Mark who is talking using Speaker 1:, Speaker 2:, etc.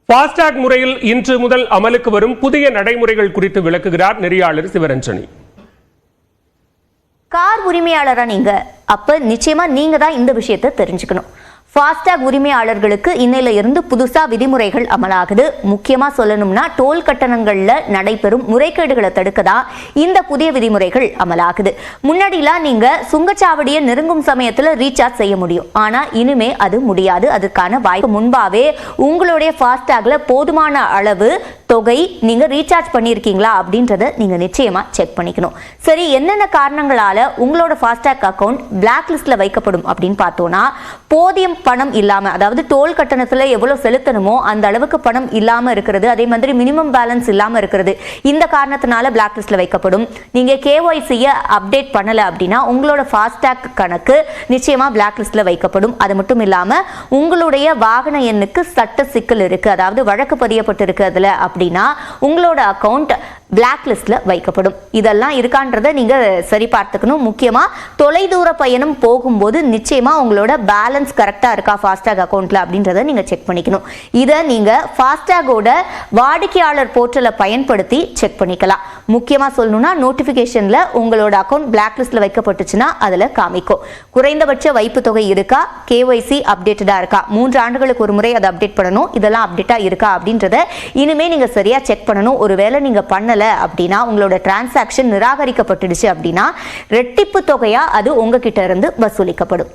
Speaker 1: FASTag முறையில் இன்று முதல் அமலுக்கு வரும் புதிய நடைமுறைகள் குறித்து விளக்குகிறார் நெறியாளர் சிவரஞ்சனி.
Speaker 2: கார் உரிமையாளரா நீங்க அப்ப நிச்சயமா நீங்க தான் இந்த விஷயத்தை தெரிஞ்சுக்கணும். ஃபாஸ்டாக் உரிமையாளர்களுக்கு இன்னையில இருந்து புதுசா விதிமுறைகள் அமலாகுது. முக்கியமா சொல்லணும்னா டோல் கட்டணங்கள்ல நடைபெறும் முறைகேடுகளை தடுக்கதா இந்த புதிய விதிமுறைகள் அமலாகுது. முன்னாடிலாம் நீங்க சுங்கச்சாவடியை நெருங்கும் சமயத்துல ரீசார்ஜ் செய்ய முடியும். ஆனா இனிமே அது முடியாது. அதுக்கான வாய்ப்பு முன்பாவே உங்களுடைய ஃபாஸ்டாக்ல போதுமான அளவு தொகை நீங்க ரீசார்ஜ் பண்ணியிருக்கீங்களா அப்படின்றத நீங்க நிச்சயமா செக் பண்ணிக்கணும். சரி, என்னென்ன காரணங்களால உங்களோட ஃபாஸ்டாக் அக்கௌண்ட் பிளாக் லிஸ்ட்ல வைக்கப்படும் அப்படின்னு பார்த்தோம்னா, போதிய பணம் இல்லாம, அதாவது டோல் கட்டணத்துல எவ்வளவு செலுத்தணுமோ அந்த அளவுக்கு பணம் இல்லாம இருக்கிறது, அதே மாதிரி மினிமம் பேலன்ஸ் இல்லாம இருக்கிறது, இந்த காரணத்தினால பிளாக் லிஸ்ட்ல வைக்கப்படும். நீங்க KYC அப்டேட் பண்ணல அப்படின்னா உங்களோட ஃபாஸ்டாக் கணக்கு நிச்சயமா பிளாக் லிஸ்ட்ல வைக்கப்படும். அது மட்டும் இல்லாம உங்களுடைய வாகன எண்ணுக்கு சட்ட சிக்கல் இருக்கு, அதாவது வழக்கு பதியப்பட்டு இருக்கு அதுல அப்படின்னா உங்களோட அக்கௌண்ட் பிளாக் லிஸ்ட்ல வைக்கப்படும். இதெல்லாம் இருக்கான்றதை நீங்க சரி பார்த்துக்கணும். முக்கியமா தொலைதூர பயணம் போகும்போது நிச்சயமா உங்களோட பேலன்ஸ் கரெக்டா இருக்கா ஃபாஸ்டாக் அக்கௌண்ட்ல அப்படின்றத நீங்க செக் பண்ணிக்கணும். இதை நீங்க ஃபாஸ்டாகோட வாடிக்கையாளர் போர்ட்டலை பயன்படுத்தி செக் பண்ணிக்கலாம். முக்கியமா சொல்லணும்னா நோட்டிபிகேஷன்ல உங்களோட அக்கௌண்ட் பிளாக் லிஸ்ட்ல வைக்கப்பட்டுச்சுன்னா அதுல காமிக்கும். குறைந்தபட்ச வைப்பு தொகை இருக்கா, KYC அப்டேட்டடா இருக்கா, 3 ஆண்டுகளுக்கு ஒரு முறை அதை அப்டேட் பண்ணணும், இதெல்லாம் அப்டேட்டா இருக்கா அப்படின்றத இனிமே நீங்க சரியா செக் பண்ணணும். ஒருவேளை நீங்க பண்ணல அப்படின்னா உங்களோட டிரான்சாக்ஷன் நிராகரிக்கப்பட்டுடுச்சு அப்படின்னா ரெட்டிப்பு தொகையா அது உங்ககிட்ட இருந்து வசூலிக்கப்படும்.